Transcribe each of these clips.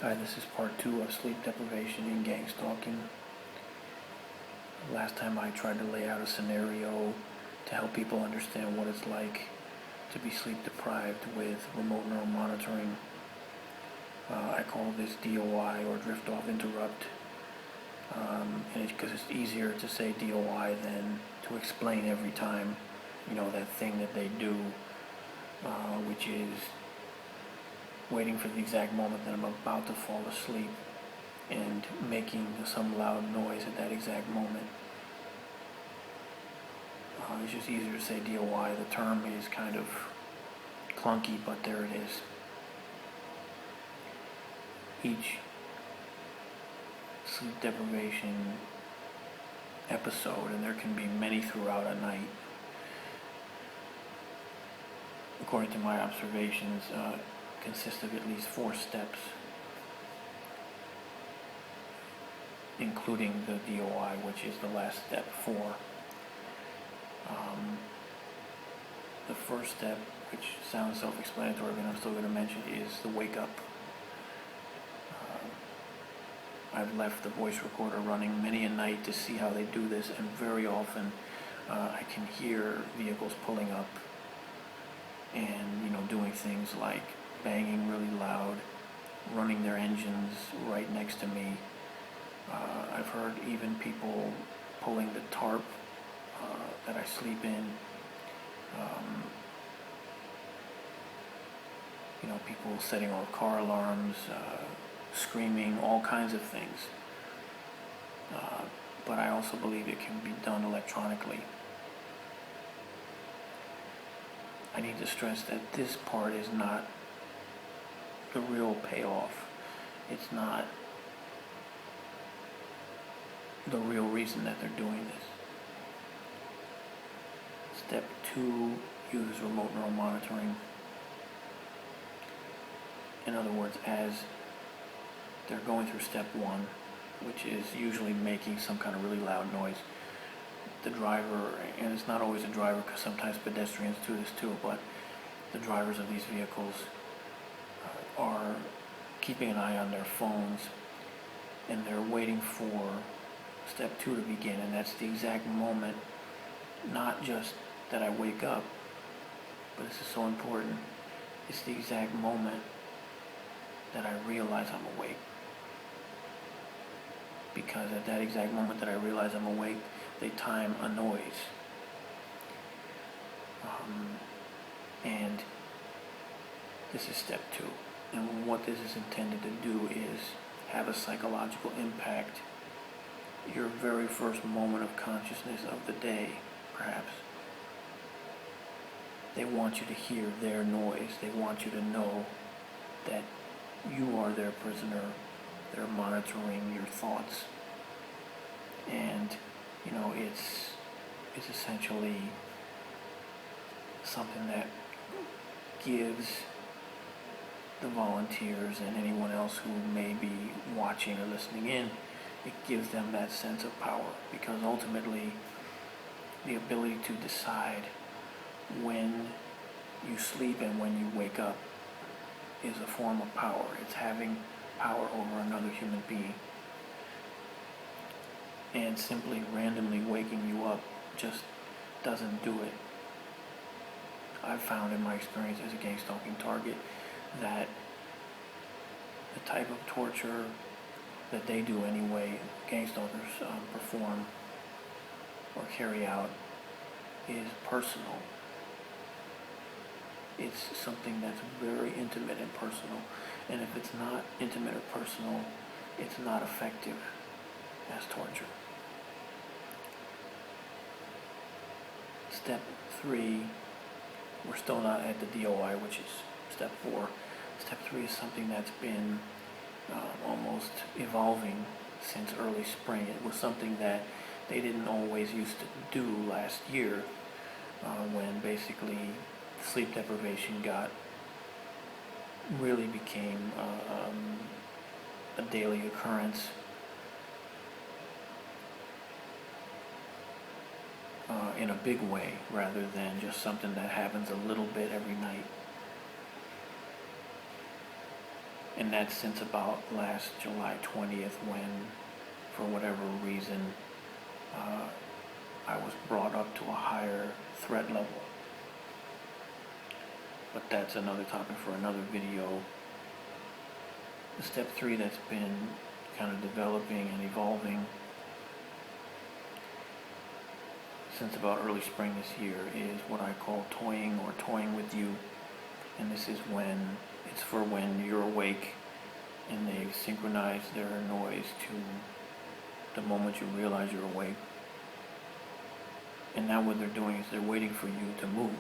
Hi, this is part 2 of sleep deprivation and gangstalking. Last time I tried to lay out a scenario to help people understand what it's like to be sleep deprived with remote neural monitoring. I call this DOI, or drift off interrupt, because it's easier to say DOI than to explain every time, that thing that they do, which is waiting for the exact moment that I'm about to fall asleep and making some loud noise at that exact moment. It's just easier to say DOI. The term is kind of clunky, but there it is. Each sleep deprivation episode, and there can be many throughout a night, according to my observations, consists of at least 4 steps, including the DOI, which is the last step 4. The first step, which sounds self-explanatory, but I'm still going to mention, is the wake up. I've left the voice recorder running many a night to see how they do this, and very often I can hear vehicles pulling up and doing things like banging really loud, running their engines right next to me. I've heard even people pulling the tarp that I sleep in. People setting off car alarms, screaming, all kinds of things. But I also believe it can be done electronically. I need to stress that this part is not the real payoff. It's not the real reason that they're doing this. Step 2, use remote neural monitoring. In other words, as they're going through step 1, which is usually making some kind of really loud noise, the driver, and it's not always a driver because sometimes pedestrians do this too, but the drivers of these vehicles are keeping an eye on their phones, and they're waiting for step 2 to begin, and that's the exact moment, not just that I wake up, but this is so important, it's the exact moment that I realize I'm awake. Because at that exact moment that I realize I'm awake, they time a noise. And this is step 2. And what this is intended to do is have a psychological impact. Your very first moment of consciousness of the day, perhaps. They want you to hear their noise. They want you to know that you are their prisoner. They're monitoring your thoughts. And, it's essentially something that gives the volunteers and anyone else who may be watching or listening in, it gives them that sense of power, because ultimately the ability to decide when you sleep and when you wake up is a form of power. It's having power over another human being. And simply randomly waking you up just doesn't do it. I've found in my experience as a gangstalking target that the type of torture that they do anyway, gangstalkers perform or carry out, is personal. It's something that's very intimate and personal. And if it's not intimate or personal, it's not effective as torture. Step 3, we're still not at the DOI, which is step 4. Step 3 is something that's been almost evolving since early spring. It was something that they didn't always used to do last year, when basically sleep deprivation really became a daily occurrence. In a big way, rather than just something that happens a little bit every night. And that's since about last July 20th, when, for whatever reason, I was brought up to a higher threat level. But that's another topic for another video. The step 3 that's been kind of developing and evolving since about early spring this year is what I call toying, or toying with you. And this is when, it's for when you're awake and they synchronize their noise to the moment you realize you're awake. And now what they're doing is they're waiting for you to move.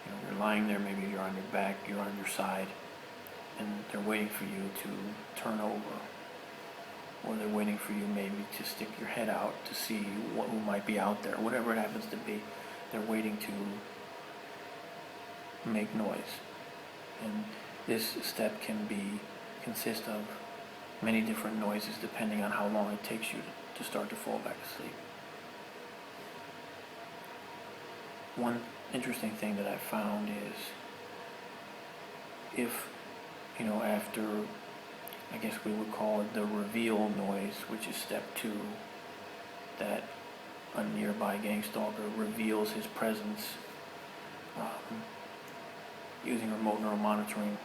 You know, you're lying there, maybe you're on your back, you're on your side, and they're waiting for you to turn over. Or they're waiting for you maybe to stick your head out to see who might be out there, whatever it happens to be. They're waiting to make noise. And this step can consist of many different noises depending on how long it takes you to start to fall back asleep. One interesting thing that I found is if, after, I guess we would call it the reveal noise, which is step 2, that a nearby gang stalker reveals his presence using remote neural monitoring.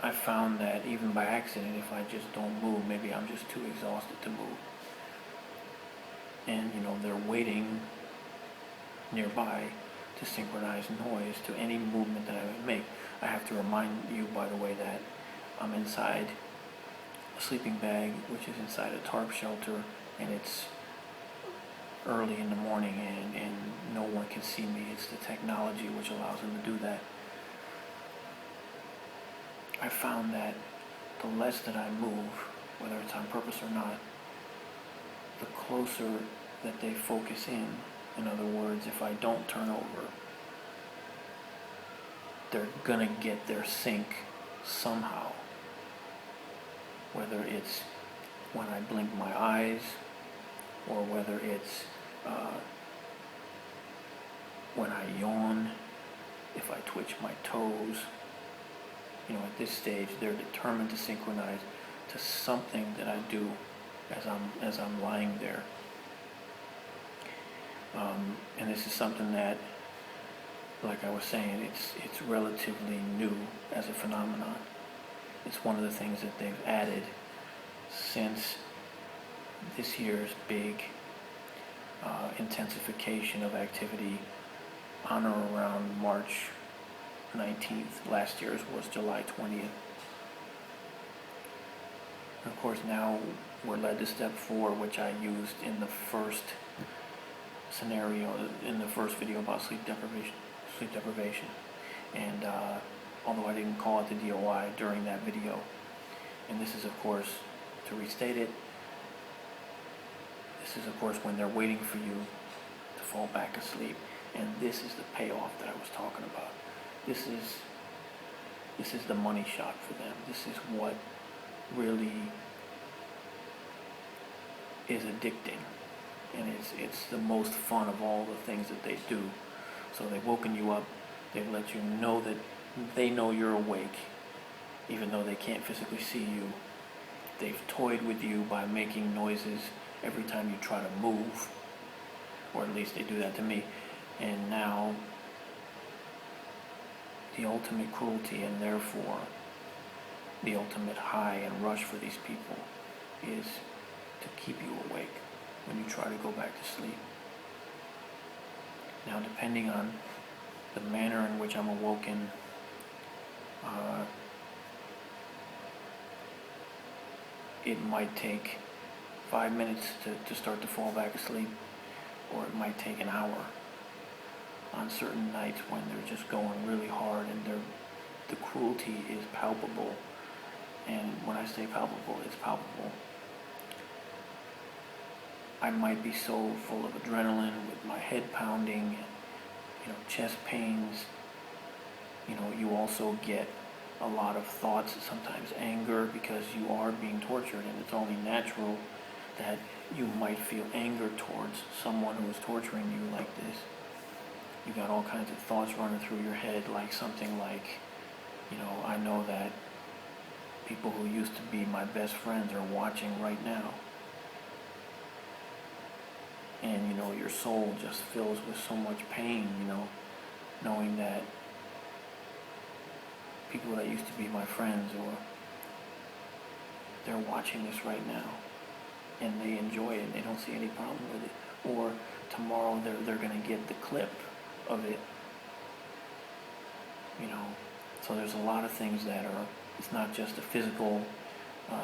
I found that even by accident, if I just don't move, maybe I'm just too exhausted to move. And they're waiting nearby to synchronize noise to any movement that I would make. I have to remind you, by the way, that I'm inside a sleeping bag, which is inside a tarp shelter, and it's early in the morning, and no one can see me. It's the technology which allows them to do that. I found that the less that I move, whether it's on purpose or not, the closer that they focus in other words, if I don't turn over, they're gonna get their sync somehow. Whether it's when I blink my eyes, or whether it's when I yawn, if I twitch my toes. At this stage, they're determined to synchronize to something that I do as I'm lying there. And this is something that, like I was saying, it's relatively new as a phenomenon. It's one of the things that they've added since this year's big intensification of activity on or around March 19th. Last year's was July 20th. And of course, now we're led to step 4, which I used in the first scenario, in the first video about sleep deprivation. And although I didn't call it the DOI during that video, and this is, of course, to restate it, this is, of course, when they're waiting for you to fall back asleep. And this is the payoff that I was talking about. This is the money shot for them. This is what really is addicting, and it's the most fun of all the things that they do. So they've woken you up, they've let you know that they know you're awake, even though they can't physically see you. They've toyed with you by making noises every time you try to move, or at least they do that to me. And now the ultimate cruelty, and therefore the ultimate high and rush for these people, is to keep you awake when you try to go back to sleep. Now, depending on the manner in which I'm awoken, it might take 5 minutes to start to fall back asleep, or it might take an hour. On certain nights when they're just going really hard and the cruelty is palpable. And when I say palpable, it's palpable. I might be so full of adrenaline, with my head pounding, chest pains. You also get a lot of thoughts, sometimes anger, because you are being tortured, and it's only natural that you might feel anger towards someone who is torturing you like this. You got all kinds of thoughts running through your head, like something like, I know that people who used to be my best friends are watching right now. And, your soul just fills with so much pain, knowing that people that used to be my friends, or they're watching this right now, and they enjoy it, and they don't see any problem with it. Or tomorrow they're going to get the clip of it, So there's a lot of things that it's not just a physical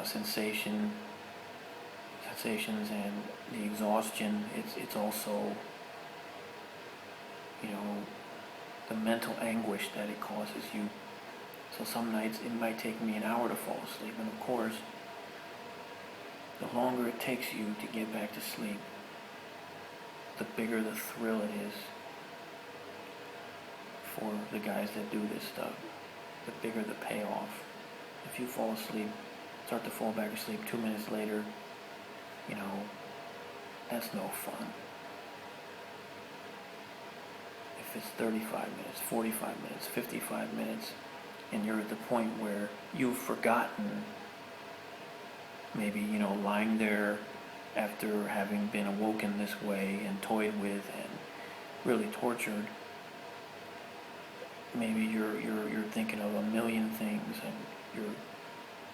sensations and the exhaustion, it's also, the mental anguish that it causes you. So some nights it might take me an hour to fall asleep, and of course, the longer it takes you to get back to sleep, the bigger the thrill it is for the guys that do this stuff, the bigger the payoff. If you fall asleep, start to fall back asleep 2 minutes later, that's no fun. If it's 35 minutes, 45 minutes, 55 minutes, and you're at the point where you've forgotten, maybe, lying there after having been awoken this way and toyed with and really tortured, maybe you're thinking of a million things, and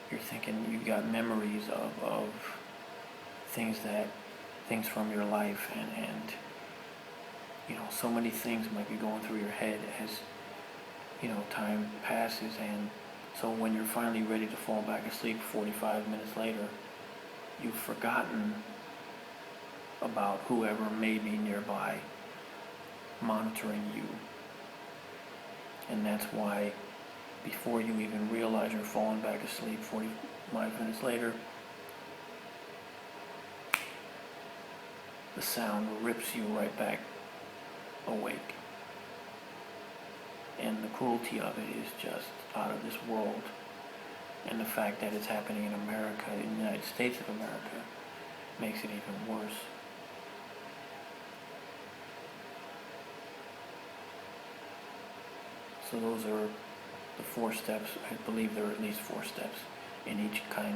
you're thinking, you've got memories of things from your life, and so many things might be going through your head as time passes. And so when you're finally ready to fall back asleep 45 minutes later, you've forgotten about whoever may be nearby monitoring you. And that's why, before you even realize you're falling back asleep 45 minutes later, the sound rips you right back awake. And the cruelty of it is just out of this world. And the fact that it's happening in America, in the United States of America, makes it even worse. So those are the 4 steps. I believe there are at least 4 steps in each kind